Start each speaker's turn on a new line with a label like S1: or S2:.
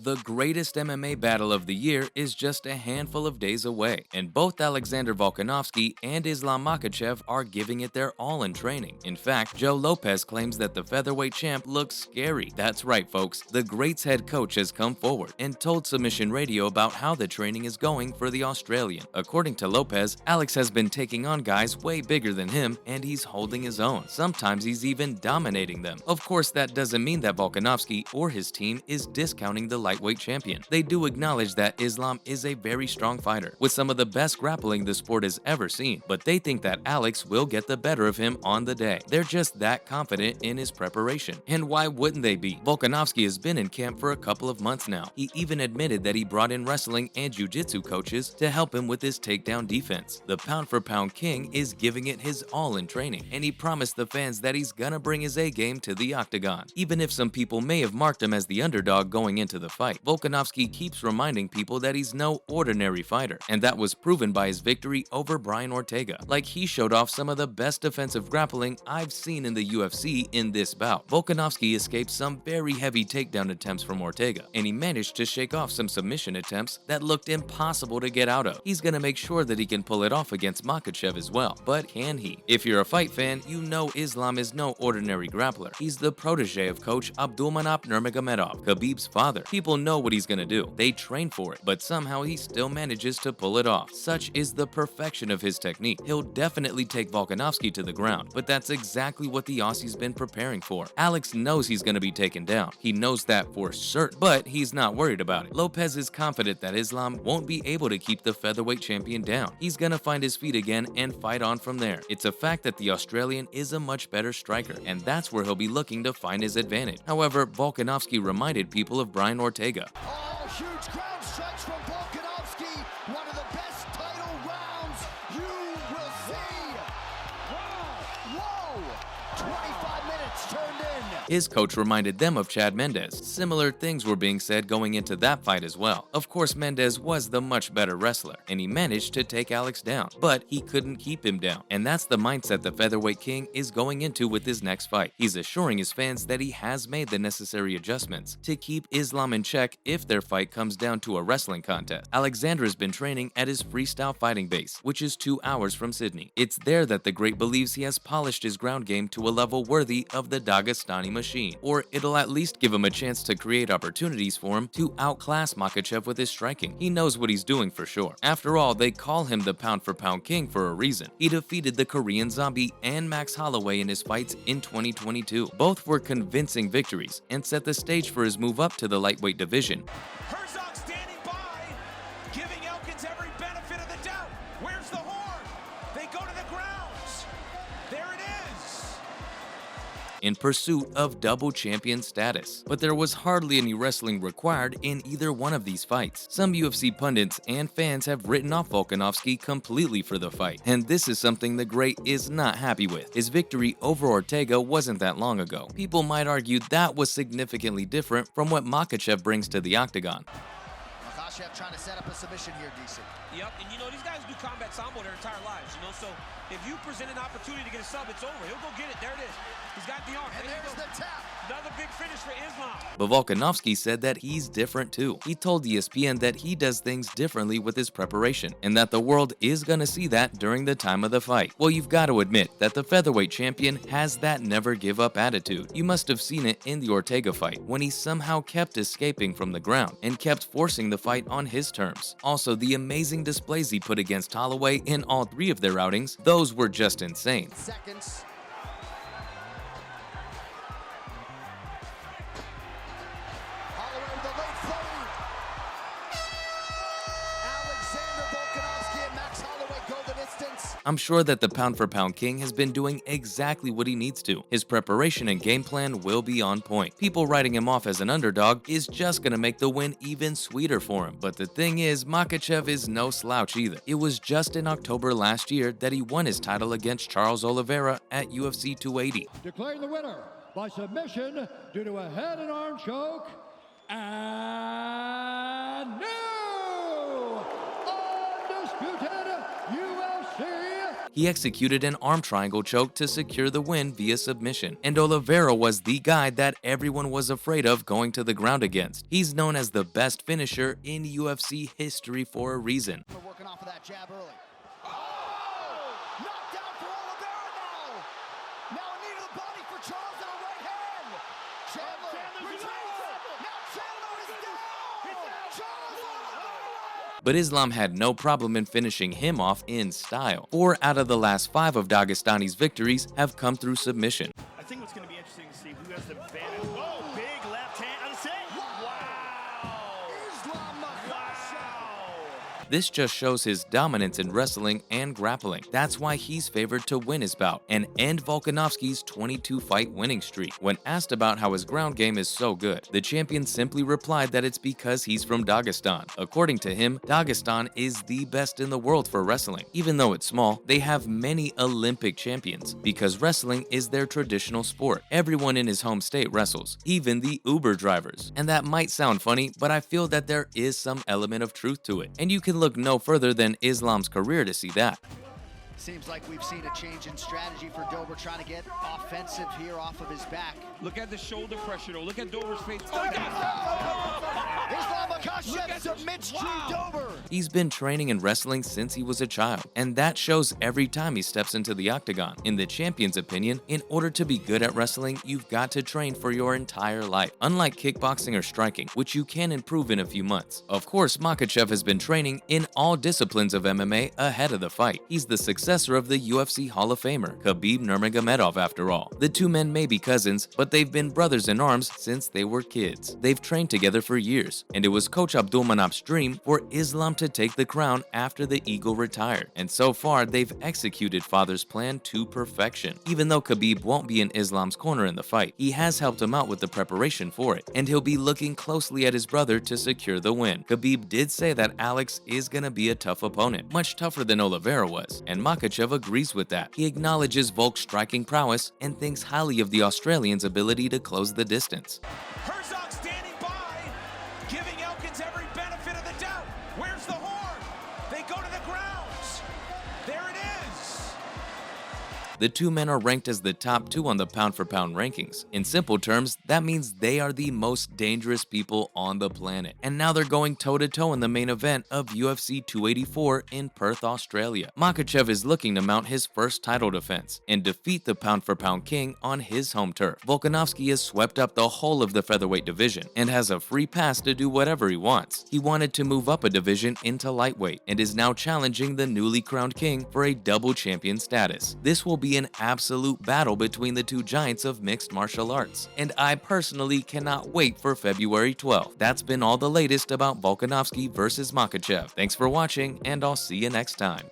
S1: The greatest MMA battle of the year is just a handful of days away, and both Alexander Volkanovski and Islam Makhachev are giving it their all in training. In fact, Joe Lopez claims that the featherweight champ looks scary. That's right, folks. The great's head coach has come forward and told Submission Radio about how the training is going for the Australian. According to Lopez, Alex has been taking on guys way bigger than him, and he's holding his own. Sometimes he's even dominating them. Of course, that doesn't mean that Volkanovski or his team is discounting the lightweight champion. They do acknowledge that Islam is a very strong fighter, with some of the best grappling the sport has ever seen, but they think that Alex will get the better of him on the day. They're just that confident in his preparation. And why wouldn't they be? Volkanovski has been in camp for a couple of months now. He even admitted that he brought in wrestling and jiu-jitsu coaches to help him with his takedown defense. The pound-for-pound king is giving it his all in training, and he promised the fans that he's gonna bring his A-game to the octagon. Even if some people may have marked him as the underdog going into the fight, Volkanovski keeps reminding people that he's no ordinary fighter, and that was proven by his victory over Brian Ortega. Like, he showed off some of the best defensive grappling I've seen in the UFC in this bout. Volkanovski escaped some very heavy takedown attempts from Ortega, and he managed to shake off some submission attempts that looked impossible to get out of. He's gonna make sure that he can pull it off against Makhachev as well, but can he? If you're a fight fan, you know Islam is no ordinary grappler. He's the protege of coach Abdulmanap Nurmagomedov, Khabib's father. People know what he's gonna do. They train for it, but somehow he still manages to pull it off. Such is the perfection of his technique. He'll definitely take Volkanovski to the ground, but that's exactly what the Aussie's been preparing for. Alex knows he's gonna be taken down. He knows that for certain, but he's not worried about it. Lopez is confident that Islam won't be able to keep the featherweight champion down. He's gonna find his feet again and fight on from there. It's a fact that the Australian is a much better striker, and that's where he'll be looking to find his advantage. However, Volkanovski reminded people of Brian Ortega.
S2: Oh, huge ground strikes from Volkanovski. One of the best title rounds you will see. Whoa! 25 minutes turned in.
S1: His coach reminded them of Chad Mendes. Similar things were being said going into that fight as well. Of course, Mendes was the much better wrestler, and he managed to take Alex down, but he couldn't keep him down. And that's the mindset the featherweight king is going into with his next fight. He's assuring his fans that he has made the necessary adjustments to keep Islam in check if their fight comes down to a wrestling contest. Alexander has been training at his freestyle fighting base, which is 2 hours from Sydney. It's there that the great believes he has polished his ground game to a level worthy of the Dagestani machine, or it'll at least give him a chance to create opportunities for him to outclass Makhachev with his striking. He knows what he's doing for sure. After all, they call him the pound-for-pound king for a reason. He defeated the Korean Zombie and Max Holloway in his fights in 2022. Both were convincing victories and set the stage for his move up to the lightweight division.
S3: Herzog standing by, giving Elkins every benefit of the doubt. Where's the horn? They go to the grounds. There it is.
S1: In pursuit of double champion status. But there was hardly any wrestling required in either one of these fights. Some UFC pundits and fans have written off Volkanovski completely for the fight, and this is something the great is not happy with. His victory over Ortega wasn't that long ago. People might argue that was significantly different from what Makhachev brings to the octagon.
S2: Makhachev trying to set up a submission here, DC.
S3: Yep, and you know, these guys do combat sambo their entire lives, you know, so if you present an opportunity to get a sub, it's over. He'll go get it. There it is. He's got the arm.
S2: And there's the tap.
S3: Another big finish for Islam.
S1: But Volkanovski said that he's different too. He told ESPN that he does things differently with his preparation, and that the world is gonna see that during the time of the fight. Well, you've got to admit that the featherweight champion has that never give up attitude. You must have seen it in the Ortega fight, when he somehow kept escaping from the ground and kept forcing the fight on his terms. Also, the amazing displays he put against Holloway in all 3 of their outings, those were just insane.
S2: Seconds. Holloway with the late floating. Alexander Volkanovski and Max Holloway go the distance.
S1: I'm sure that the pound-for-pound king has been doing exactly what he needs to. His preparation and game plan will be on point. People writing him off as an underdog is just gonna make the win even sweeter for him. But the thing is, Makhachev is no slouch either. It was just in October last year that he won his title against Charles Oliveira at UFC 280.
S4: Declaring the winner by submission due to a head and arm choke, and new undisputed UFC
S1: He executed an arm triangle choke to secure the win via submission, and Oliveira was the guy that everyone was afraid of going to the ground against. He's known as the best finisher in UFC history for a reason.
S2: We're working off of that jab early. Oh! Knocked down for Oliveira now. Now a knee to the body for Charles and a right hand. Chandler retreats. Now Chandler is down. Charles Oliveira.
S1: But Islam had no problem in finishing him off in style. 4 out of the last 5 of Dagestani's victories have come through submission.
S5: I think what's going to be interesting to see who has the advantage. Oh, big left hand on the set. Wow.
S2: Islam Makhachev.
S1: This just shows his dominance in wrestling and grappling. That's why he's favored to win his bout and end Volkanovski's 22-fight winning streak. When asked about how his ground game is so good, the champion simply replied that it's because he's from Dagestan. According to him, Dagestan is the best in the world for wrestling. Even though it's small, they have many Olympic champions because wrestling is their traditional sport. Everyone in his home state wrestles, even the Uber drivers. And that might sound funny, but I feel that there is some element of truth to it. And you can look no further than Islam's career to see that.
S2: Seems like we've seen a change in strategy for Dober, trying to get offensive here off of his back.
S3: Look at the shoulder pressure, though. Look at Dober's face.
S2: Islam Makhachev submits Drew Dober.
S1: He's been training and wrestling since he was a child, and that shows every time he steps into the octagon. In the champion's opinion, in order to be good at wrestling, you've got to train for your entire life. Unlike kickboxing or striking, which you can improve in a few months. Of course, Makhachev has been training in all disciplines of MMA ahead of the fight. He's the successor of the UFC Hall of Famer, Khabib Nurmagomedov after all. The two men may be cousins, but they've been brothers in arms since they were kids. They've trained together for years, and it was Coach Abdulmanap's dream for Islam to take the crown after the Eagle retired. And so far, they've executed father's plan to perfection. Even though Khabib won't be in Islam's corner in the fight, he has helped him out with the preparation for it, and he'll be looking closely at his brother to secure the win. Khabib did say that Alex is gonna be a tough opponent, much tougher than Oliveira was, and Makhachev agrees with that. He acknowledges Volk's striking prowess and thinks highly of the Australian's ability to close the distance.
S3: Herzog standing by, giving Elkins every benefit of the doubt. Where's the horn? They go to the grounds. There it is.
S1: The two men are ranked as the top 2 on the pound-for-pound rankings. In simple terms, that means they are the most dangerous people on the planet. And now they're going toe-to-toe in the main event of UFC 284 in Perth, Australia. Makhachev is looking to mount his first title defense and defeat the pound-for-pound king on his home turf. Volkanovski has swept up the whole of the featherweight division and has a free pass to do whatever he wants. He wanted to move up a division into lightweight and is now challenging the newly crowned king for a double champion status. This will be an absolute battle between the two giants of mixed martial arts, and I personally cannot wait for February 12th. That's been all the latest about Volkanovski versus Makhachev. Thanks for watching, and I'll see you next time.